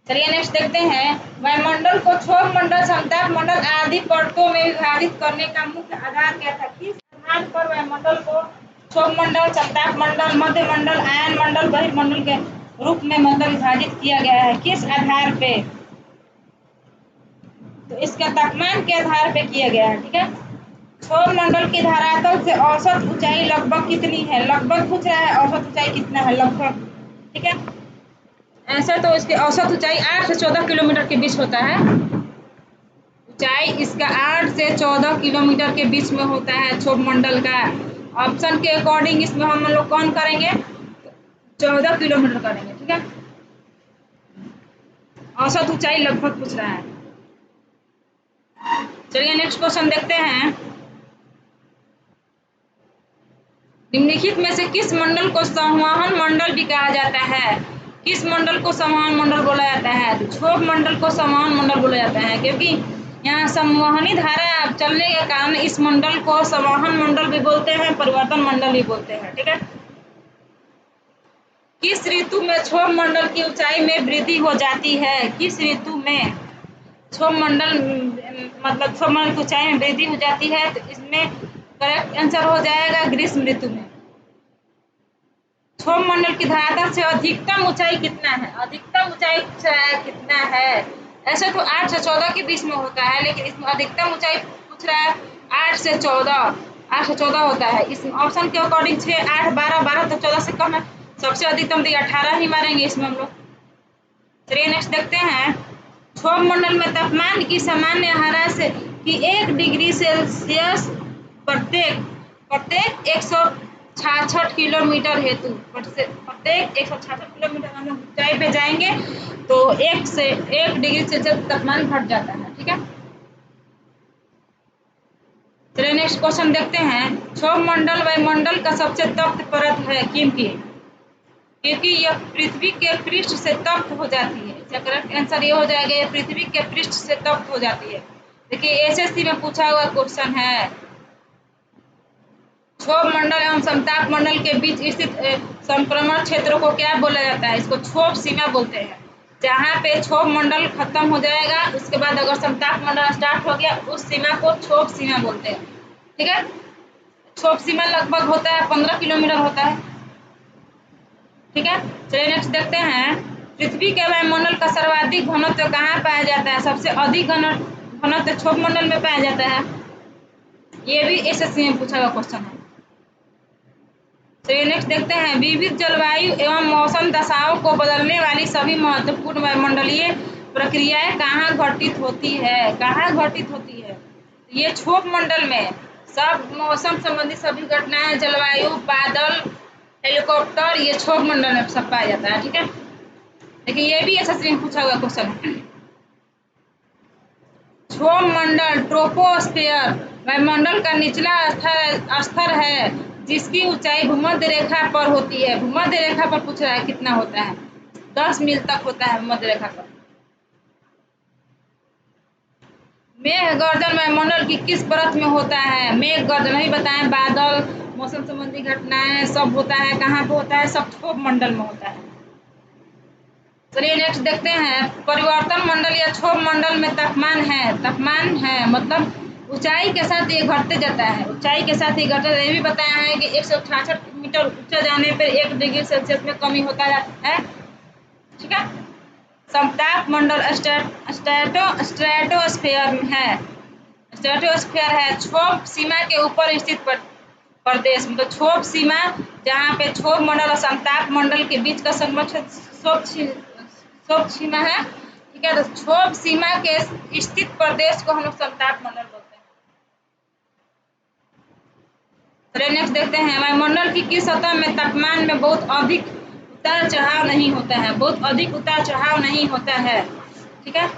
चलिए नेक्स्ट देखते हैं। वायुमंडल को क्षोभ मंडल, समताप मंडल आदि परतों में विभाजित करने का मुख्य आधार क्या था? किस आधार पर वायुमंडल को क्षोभ मंडल, समताप मंडल, मध्य मंडल, आयन मंडल, बहिर्मंडल के रूप में मतलब विभाजित किया गया है? किस आधार पे? तो इसका तापमान के आधार पे किया गया है। ठीक है, क्षोभ मंडल की धरातल से औसत ऊंचाई लगभग कितनी है? लगभग पूछ रहा है, औसत ऊंचाई कितना है? लगभग। ठीक है, ऐसा तो इसकी औसत ऊंचाई 8 से 14 किलोमीटर के बीच होता है। ऊंचाई इसका 8 से 14 किलोमीटर के बीच में होता है क्षोभ मंडल का। ऑप्शन के अकॉर्डिंग इसमें हम लोग कौन करेंगे? 14 किलोमीटर करेंगे। ठीक है, औसत ऊंचाई लगभग पूछ रहा है। चलिए नेक्स्ट क्वेश्चन देखते हैं। निम्नलिखित में से किस मंडल को संवहन मंडल भी कहा जाता है? किस मंडल को संवहन मंडल बोला जाता है? तो क्षोभ मंडल को संवहन मंडल बोला जाता है, क्योंकि यहाँ संवहनी धारा चलने के कारण इस मंडल को संवहन मंडल भी बोलते हैं, परिवर्तन मंडल भी बोलते हैं। ठीक है, किस ऋतु में क्षोभ मंडल की ऊंचाई में वृद्धि हो जाती है? किस ऋतु में क्षोभ मंडल मतलब क्षोभ मंडल की ऊंचाई में वृद्धि हो जाती है? तो इसमें करेक्ट आंसर हो जाएगा ग्रीष्म ऋतु में। क्षोभ मंडल की धरातल से अधिकतम ऊंचाई कितना है? अधिकतम ऊंचाई कितना है? ऐसे तो 8 से 14 के बीच में होता है, लेकिन इसमें अधिकतम ऊंचाई पूछ रहा है 8 से 14। 8 से 14 होता है। इस ऑप्शन के अकॉर्डिंग 6, 8, 12, 12 तो 14 से कम है। सबसे अधिकतम तो 18 ही मारेंगे इसमें हम लोग। चलिए नेक्स्ट देखते हैं। क्षोभ मंडल में तापमान की सामान्य हारा से कि 1 डिग्री सेल्सियस प्रत्येक 166 किलोमीटर हेतु, प्रत्येक 166 किलोमीटर हम लोग ऊंचाई पे जाएंगे तो 1 डिग्री सेल्सियस तापमान घट जाता है। ठीक है, चलिए नेक्स्ट क्वेश्चन देखते हैं। क्षोभ मंडल वायुमंडल का सबसे तप्त परत है क्योंकि यह पृथ्वी के पृष्ठ से तप्त हो जाती है। इसका करेक्ट आंसर ये हो जाएगा, यह पृथ्वी के पृष्ठ से तप्त हो जाती है। देखिए SSC में पूछा हुआ क्वेश्चन है। क्षोभ मंडल एवं समताप मंडल के बीच स्थित संक्रमण क्षेत्र को क्या बोला जाता है? इसको क्षोभ सीमा बोलते हैं। जहाँ पे क्षोभ मंडल खत्म हो जाएगा उसके बाद अगर समताप मंडल स्टार्ट हो गया उस सीमा को क्षोभ सीमा बोलते हैं। ठीक है, क्षोभ सीमा लगभग होता है 15 किलोमीटर होता है। ठीक है, चलिए नेक्स्ट देखते हैं। पृथ्वी के वायुमंडल का सर्वाधिक घनत्व कहाँ पाया जाता है? सबसे अधिक घनत्व क्षोभ मंडल में पाया जाता है। ये भी एसएससी में पूछा हुआ क्वेश्चन है। चलिए नेक्स्ट देखते हैं। विविध जलवायु एवं मौसम दशाओं को बदलने वाली सभी महत्वपूर्ण वायुमंडलीय प्रक्रियाएं कहाँ घटित होती है? कहाँ घटित होती है? ये क्षोभ मंडल में सब मौसम संबंधी सभी घटनाएं, जलवायु, बादल, हेलीकॉप्टर, ये क्षोभ मंडल में सब पाया जाता है। ठीक है, लेकिन ये भी एसएससी में पूछा हुआ क्वेश्चन है। क्षोभ मंडल ट्रोपोस्फियर वायुमंडल का निचला स्तर है जिसकी ऊंचाई भूमध्य रेखा पर होती है। भूमध्य रेखा पर पूछ रहा है कितना होता है? 10 मील तक होता है भूमध्य रेखा पर। मेघ गर्जन वायुमंडल की किस परत में होता है? मेघ गर्जन ही बताएं, बादल, मौसम संबंधी घटनाएं सब होता है कहाँ पे होता है? सब क्षोभ मंडल में होता है। चलिए नेक्स्ट देखते हैं। परिवर्तन मंडल या क्षोभ मंडल में तापमान है मतलब ऊंचाई के साथ ये घटते जाता है। ऊंचाई के साथ ही घटता है। ये भी बताया है कि 168 मीटर ऊंचा जाने पर 1 डिग्री सेल्सियस में कमी होता जाता है। ठीक है, समताप मंडल स्ट्रेटोस्फेयर है क्षोभ सीमा के ऊपर स्थित प्रदेश। मतलब क्षोभ सीमा जहाँ पे क्षोभ मंडल और समताप मंडल के बीच का संरक्षण क्षोभ सीमा है। ठीक है, तो क्षोभ सीमा के स्थित प्रदेश को हम लोग समताप मंडल बोलते हैं। चलिए नेक्स्ट देखते हैं। वायुमंडल की किस सतह में तापमान में बहुत अधिक उतार चढ़ाव नहीं होता है? बहुत अधिक उतार चढ़ाव नहीं होता है। ठीक है,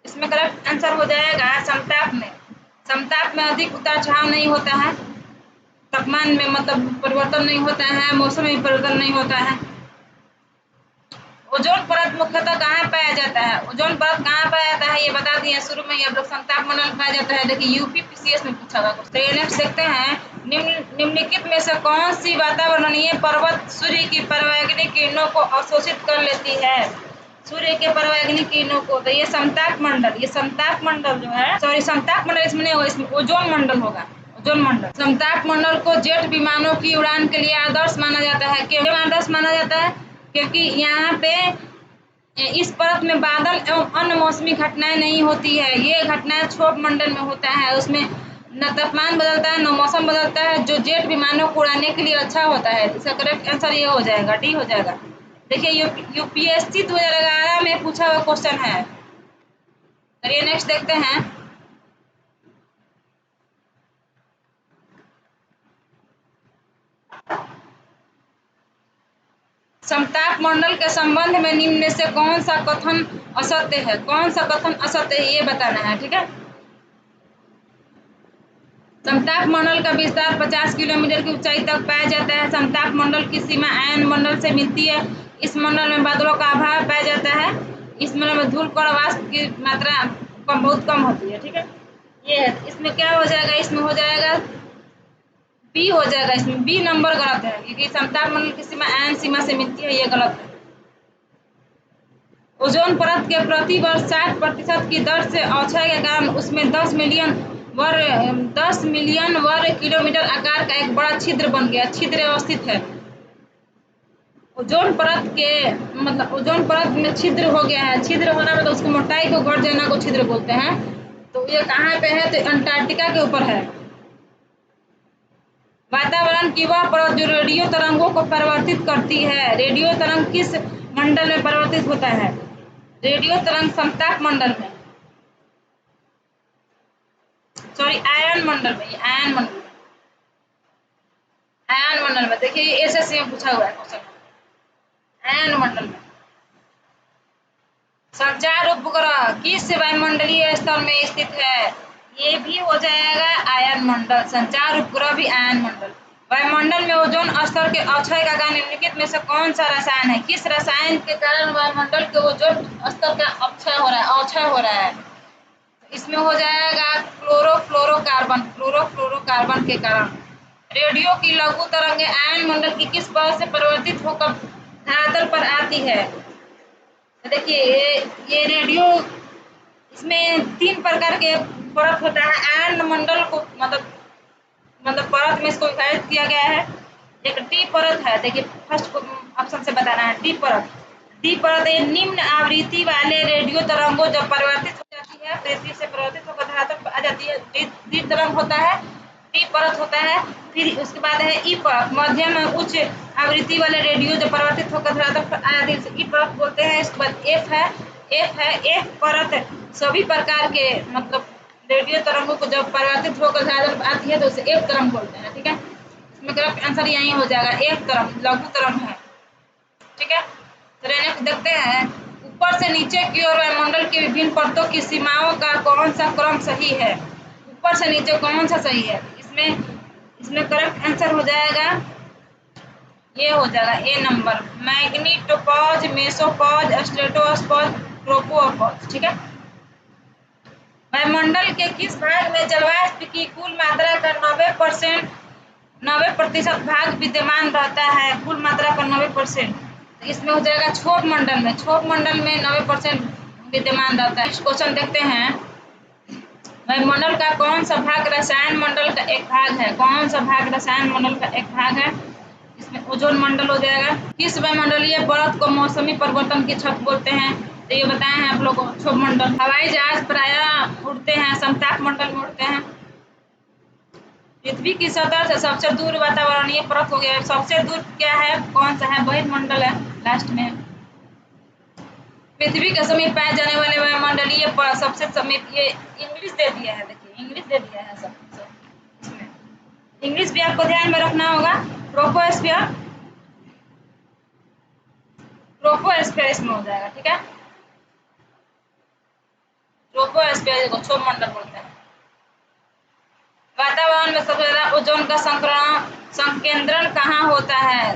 इसमें करेक्ट आंसर हो जाएगा समताप में। समताप में अधिक उतार चढ़ाव नहीं होता है, तापमान में मतलब परिवर्तन नहीं होता है, मौसम में परिवर्तन नहीं होता है। ओजोन परत मुख्यतः कहाँ पाया जाता है? ओजोन परत कहाँ पाया जाता है ये बता दिए शुरू में ही। अब लोग समताप मंडल पाया जाता है। देखिए यूपी पीसीएस में पूछा हुआ। तो ये नेक्स्ट देखते हैं। निम्नलिखित में से कौन सी वातावरणीय पर्वत सूर्य की परावैंगनिक किरणों को अवशोषित कर लेती है? सूर्य के परावैंगनिक किरणों को। तो ये समताप मंडल जो है, सॉरी समताप मंडल इसमें नहीं होगा, इसमें ओजोन मंडल होगा। ओजोन मंडल। समताप मंडल को जेट विमानों की उड़ान के लिए आदर्श माना जाता है। क्यों आदर्श माना जाता है? क्योंकि यहाँ पे इस परत में बादल एवं अन्य मौसमी घटनाएं नहीं होती है। ये घटनाएं क्षोभ मंडल में होता है। उसमें न तापमान बदलता है न मौसम बदलता है, जो जेट विमानों को उड़ाने के लिए अच्छा होता है। इसका करेक्ट आंसर ये हो जाएगा, डी हो जाएगा। देखिए यूपीएससी 2011 में पूछा हुआ क्वेश्चन है। चलिए नेक्स्ट देखते हैं। समताप मंडल के संबंध में निम्न में से कौन सा कथन असत्य है? कौन सा कथन असत्य है ये बताना है। ठीक है, समताप मंडल का विस्तार 50 किलोमीटर की ऊंचाई तक पाया जाता है। समताप मंडल की सीमा आयन मंडल से मिलती है। इस मंडल में बादलों का अभाव पाया जाता है। इस मंडल में धूल कण वाष्प की मात्रा बहुत कम होती है। ठीक है, ये है। इसमें क्या हो जाएगा? इसमें हो जाएगा बी हो जाएगा। इसमें बी नंबर गलत है क्योंकि समताप मंडल की सीमा आयन सीमा से मिलती है, ये गलत है। ओजोन परत के प्रति वर्ष 60% की दर से अवक्षय के कारण उसमें 10 मिलियन वर्ग किलोमीटर आकार का एक बड़ा छिद्र बन गया। छिद्र अवस्थित है। ओजोन परत के मतलब ओजोन परत में छिद्र हो गया है। छिद्र होना मतलब उसकी मोटाई को घट जाना को छिद्र बोलते हैं। तो ये कहाँ पे है? तो अंटार्कटिका के ऊपर है। वातावरण की वह परत जो रेडियो तरंगों को परिवर्तित करती है। रेडियो तरंग किस मंडल में परिवर्तित होता है? रेडियो तरंग समताप मंडल में, सॉरी आयन मंडल में। आयन मंडल में देखिए ये एसएससी में पूछा हुआ है क्वेश्चन। आयन मंडल में संचार उपग्रह किस वायुमंडलीय स्तर में स्थित है? ये भी हो जाएगा आयन मंडल। संचार उपग्रह भी आयन मंडल। वायुमंडल में ओजोन स्तर के अवक्षय का कारण निम्नलिखित में से कौन सा रसायन है? किस रसायन के कारण वायुमंडल के ओजोन स्तर का अवक्षय हो रहा है? इसमें हो जाएगा क्लोरोफ्लोरोकार्बन के कारण। रेडियो की लघु तरंगें आयन मंडल की किस परत से परिवर्तित होकर धरातल पर आती है? तो देखिए ये रेडियो, इसमें 3 प्रकार के परत होता है। आयन मंडल को मतलब परत में इसको विभाजित किया गया है। एक डी परत है, देखिए फर्स्ट ऑप्शन से बताना है। डी परत, डी परत ये निम्न आवृत्ति वाले रेडियो तरंगों जब परिवर्तित हो जाती है, पृथ्वी से परिवर्तित होकर धरातल पर आ जाती है, डी तरंग होता है, डी परत होता है। फिर उसके बाद है ई परत, मध्यम उच्च आवृत्ति वाले रेडियो जब परिवर्तित होकर धरातल पर आ जाती है, ई परत बोलते हैं। इसके बाद एफ है, एफ परत सभी प्रकार के मतलब रेडियो तरंगों को जब परिवर्तित होकर धरातल पर आती है तो उसे एफ तरंग बोलते हैं। ठीक है, इसमें करेक्ट आंसर यही हो जाएगा, एफ तरंग लघु तरंग है। ठीक है, तो नेक्स्ट देखते हैं, ऊपर से नीचे की ओर वायुमंडल की विभिन्न परतों की सीमाओं का कौन सा क्रम सही है? ऊपर से नीचे कौन सा सही है? इसमें करेक्ट आंसर हो जाएगा, ये हो जाएगा ए नंबर, मैग्नीटोपॉज, मेसोपॉज, स्ट्रेटोपॉज, ट्रोपोपॉज। ठीक है, वायुमंडल के किस भाग में जलवाष्प की कुल मात्रा का 90% भाग विद्यमान रहता है? कुल मात्रा का 90%, तो इसमें हो जाएगा क्षोभ मंडल में, क्षोभ मंडल में 90% विद्यमान रहता है। क्वेश्चन देखते हैं, वायुमंडल का कौन सा भाग रसायन मंडल का एक भाग है? कौन सा भाग रसायन मंडल का एक भाग है? इसमें ओजोन मंडल हो जाएगा। किस वायुमंडलीय परत को मौसमी परिवर्तन की छत बोलते हैं? तो ये बताए हैं आप लोगों को, क्षोभ मंडल। हवाई जहाज प्रायः उड़ते हैं समताप मंडल में उड़ते हैं। पृथ्वी की सतह से सबसे दूर वातावरणीय परत हो गया, सबसे दूर क्या है, कौन सा है? बहिर्मंडल है लास्ट में। पृथ्वी के समीप पाए जाने वाले वायुमंडलीय परत सबसे समीप, ये इंग्लिश दे दिया है, देखिए इंग्लिश दे दिया है सब इसमें। इंग्लिश भी आपको ध्यान में रखना होगा। ट्रोपोस्फियर, ट्रोपोस्फियर इसमें हो जाएगा। ठीक है, ट्रोपोस्फियर को क्षोभ मंडल बोलते हैं। वातावरण में सबसे ज्यादा ओजोन का संकेंद्रण कहाँ होता है?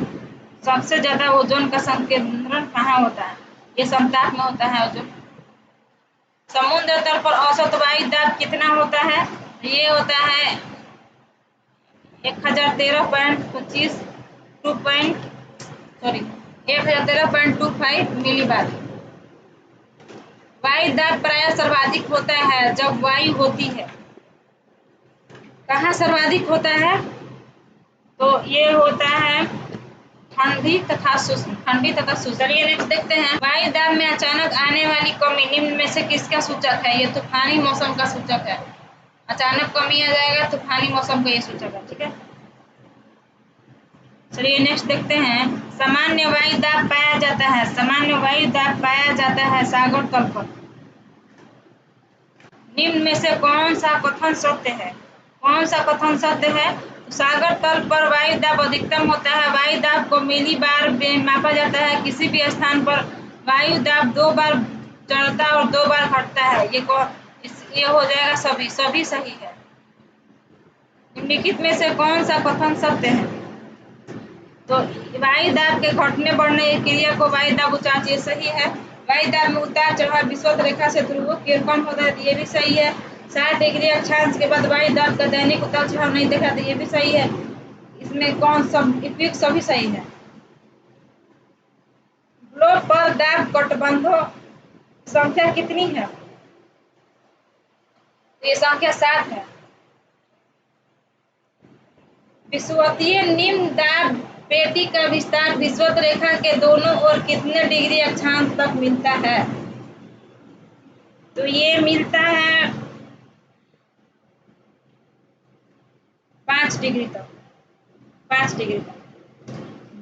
सबसे ज्यादा ओजोन का संकेंद्रण कहाँ होता है? ये समताप में होता है ओजोन। समुद्र तल पर औसत वायु दाब कितना होता है? ये होता है 1013.25 मिलीबार। वायु दाब प्रायः सर्वाधिक होता है जब वायु होती है, कहाँ सर्वाधिक होता है? तो ये होता है ठंडी तथा शुष्क, ठंडी तथा शुष्क। चलिए नेक्स्ट देखते हैं, वायु दाब में अचानक आने वाली कमी निम्न में से किसका सूचक है? ये तूफानी मौसम का सूचक है। अचानक कमी आ जाएगा, तूफानी मौसम का ये सूचक है। ठीक है, चलिए नेक्स्ट देखते हैं, सामान्य वायु दाब पाया जाता है, सामान्य वायु दाब पाया जाता है सागर तल पर। निम्न में से कौन सा कथन सत्य है? कौन सा कथन सत्य है? सागर तल पर वायु दाब अधिकतम होता है। वायु दाब को मिलीबार में मापा जाता है। किसी भी स्थान पर वायु दाब 2 बार चढ़ता और 2 बार घटता है। ये हो जाएगा सभी सही है। निम्नलिखित में से कौन सा कथन सत्य है? तो वायु दाब के घटने बढ़ने की क्रिया को वायु दाब उचाच, ये सही है। वायु दाब में उतार चढ़ाव विषुवत रेखा से ध्रुवों की ओर कम होता है, ये भी सही है। 60 डिग्री अक्षांश के बाद वायु दाब का दैनिक उतार चढ़ाव नहीं देखा, तो ये भी सही है। इसमें कौन सब उपयुक्त सभी सही है। ग्लोब पर दाब तटबंधों संख्या कितनी है? ये संख्या 7 है। विषुवतीय निम्न दाब पेटी का विस्तार विषुवत रेखा के दोनों ओर कितने डिग्री अक्षांश तक मिलता है? तो ये मिलता है 5 डिग्री तक, 5 डिग्री तक।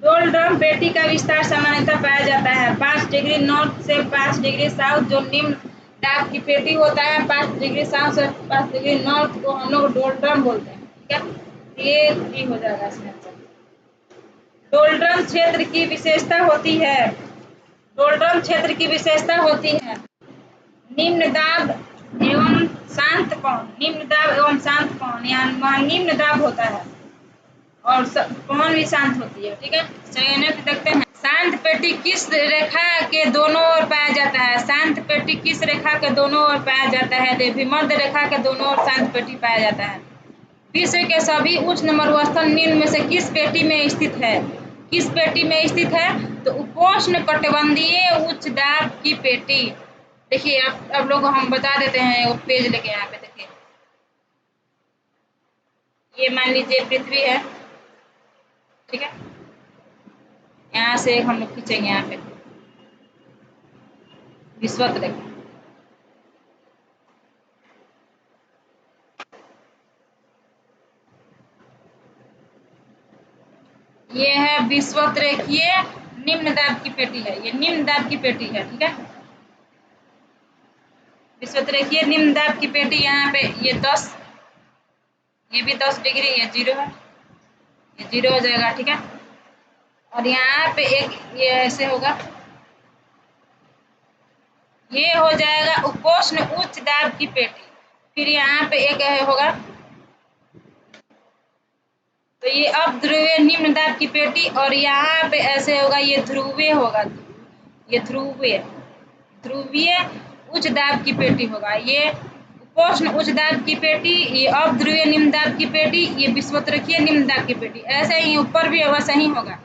डोलड्रम पेटी का विस्तार सामान्यतः पाया जाता है 5 डिग्री नॉर्थ से 5 डिग्री साउथ। जो निम्न दाब की पेटी होता है 5 डिग्री साउथ से 5 डिग्री नॉर्थ को हम लोग डोलड्रम बोलते हैं। ठीक है, ये भी हो जाएगा इसमें। डोलड्रम क्षेत्र की विशेषता होती है, डोलड्रम क्षेत्र की विशेषता होती है निम्न दाब एवं शांत कोण, निम्न दाब एवं शांत कोण, यहाँ निम्न दाब होता है और कोण भी शांत होती है। ठीक है, चलिए नेक्स्ट देखते हैं, शांत पेटी किस रेखा के दोनों ओर पाया जाता है? शांत पेटी किस रेखा के दोनों ओर पाया जाता है? भूमध्य रेखा के दोनों ओर शांत पेटी पाया जाता है। विश्व के सभी उच्च मरुस्थल निम्न में से किस पेटी में स्थित है? किस पेटी में स्थित है? तो उपोष्ण कटिबंधीय उच्च दाब की पेटी। देखिए अब लोग हम बता देते हैं, वो पेज लेके यहाँ पे देखिए, ये मान लीजिए पृथ्वी है, ठीक है, यहाँ से हम लोग खींचेंगे यहाँ पे विषुवत रेखा, ये है विषुवत रेखीय निम्न दाब की पेटी है, ये निम्न दाब की पेटी है, ठीक है। विषुवत रेखीय निम्न दाब की पेटी, यहाँ पे ये 10, ये भी 10 डिग्री, ये 0 है, ये 0 हो जाएगा, ठीक है। और यहाँ पे एक ये ऐसे होगा, ये हो जाएगा उपोष्ण उच्च दाब की पेटी। फिर यहाँ पे एक होगा, तो ये अब ध्रुवीय निम्न दाब की पेटी, और यहाँ पे ऐसे होगा, ये ध्रुवीय होगा, ये ध्रुवीय उच्च दाब की पेटी होगा। ये उपोष्ण उच्च दाब की पेटी, ये अब ध्रुवीय निम्न दाब की पेटी, ये विषुवत रेखीय निम्न दाब की पेटी। ऐसे ही ऊपर भी वैसा ही होगा,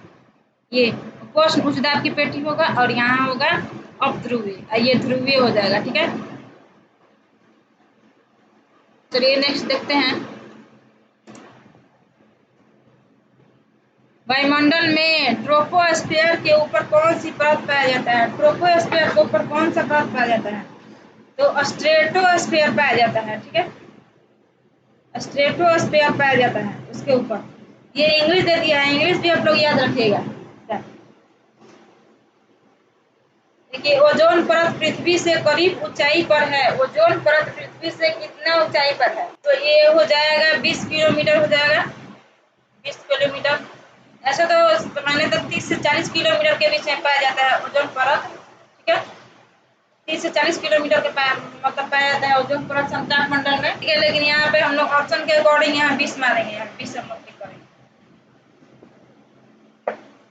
ये उपोष्ण उच्च दाब की पेटी होगा और यहाँ होगा अब ध्रुवीय, ये ध्रुवीय हो जाएगा, ठीक है। चलिए नेक्स्ट देखते हैं, वायुमंडल में ट्रोपोस्फीयर के ऊपर कौन सी परत पाया जाता है? ट्रोपोस्फीयर के ऊपर कौन सा परत पाया जाता है? तो स्ट्रेटोस्फीयर पाया जाता है, ठीक है, स्ट्रेटोस्फीयर पाया जाता है उसके ऊपर। ये इंग्लिश दे दिया है, इंग्लिश भी आप लोग याद रखिएगा। देखिए ओजोन परत पृथ्वी से करीब ऊंचाई पर है, ओजोन परत पृथ्वी से कितना ऊंचाई पर है? तो ये हो जाएगा 20 किलोमीटर हो जाएगा, 20 किलोमीटर। ऐसा तो माने तो 30 से 40 किलोमीटर के बीच में पाया जाता है ओजोन परत, ठीक है, 30 से 40 किलोमीटर के मतलब पाया जाता है ओजोन परत समताप मंडल में, ठीक है। लेकिन यहाँ पे हम लोग ऑप्शन के अकॉर्डिंग यहाँ 20 मारेंगे, यहाँ 20 हम लोग करेंगे।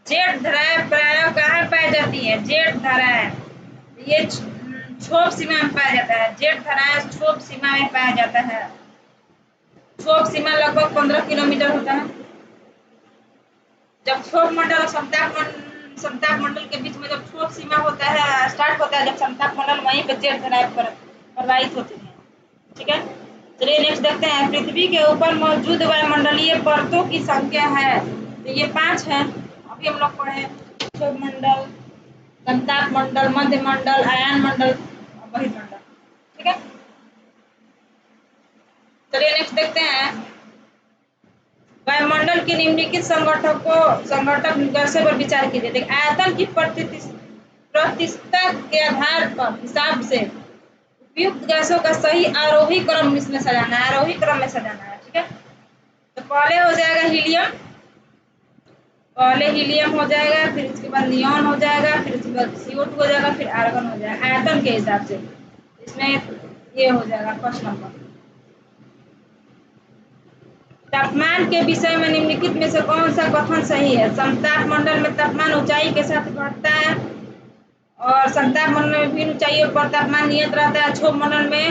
जेठ धाराएं प्रायः कहाँ पाई जाती है? जेठ धाराएं ये क्षोभ सीमा में पाया जाता है, जेठ धाराएं क्षोभ सीमा में पाया जाता है। क्षोभ सीमा लगभग 15 किलोमीटर होता है। जब क्षोभ मंडल और समताप मंडल के बीच में जब क्षोभ सीमा होता है, स्टार्ट होता है जब समताप मंडल, वहीं पे जेठ धाराएं प्रवाहित होती है, ठीक है। चलिए नेक्स्ट देखते हैं, पृथ्वी के ऊपर मौजूद वायुमंडलीय परतों की संख्या है, तो ये 5 है, अभी हम लोग पढ़े, क्षोभ मंडल, समताप मंडल, मध्य मंडल, आयन मंडल और बहिर्मंडल, ठीक है। चलिए नेक्स्ट देखते हैं, वायुमंडल के निम्नलिखित संघटक गैसों पर विचार कीजिए। देखिए आयतन की प्रतिशतता के आधार पर हिसाब से उपयुक्त गैसों का सही आरोही क्रम इसमें सजाना है, आरोही क्रम में सजाना है, ठीक है। तो पहले हो जाएगा हीलियम, पहले हीलियम हो जाएगा, फिर उसके बाद नियॉन हो जाएगा, फिर उसके बाद CO2 हो जाएगा, फिर आर्गन हो जाएगा, आयतन के हिसाब से इसमें ये हो जाएगा फर्स्ट नंबर। तापमान के विषय में निम्नलिखित में से कौन सा कथन सही है? समताप मंडल में तापमान ऊंचाई के साथ बढ़ता है और समताप मंडल में विभिन्न ऊंचाइयों पर तापमान नियत रहता है। क्षोभ मंडल में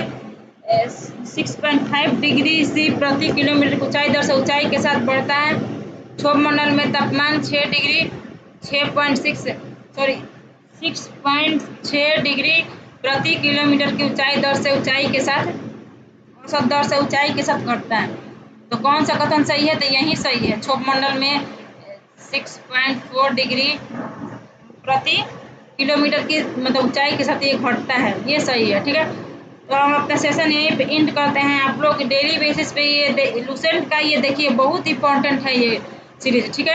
6.5 डिग्री सी प्रति किलोमीटर की ऊंचाई दर से ऊंचाई के साथ बढ़ता है। क्षोभ मंडल में तापमान 6.6 डिग्री प्रति किलोमीटर की ऊंचाई दर से ऊंचाई के साथ औसत दर से ऊंचाई के साथ घटता है। तो कौन सा कथन सही है? तो यही सही है, क्षोभ मंडल में 6.4 डिग्री प्रति किलोमीटर की मतलब ऊंचाई के साथ ये घटता है, ये सही है, ठीक है। तो हम अपना सेशन यहीं पे एंड करते हैं। आप लोग डेली बेसिस पे ये लूसेंट का ये देखिए बहुत इंपॉर्टेंट है ये सीरीज, ठीक है।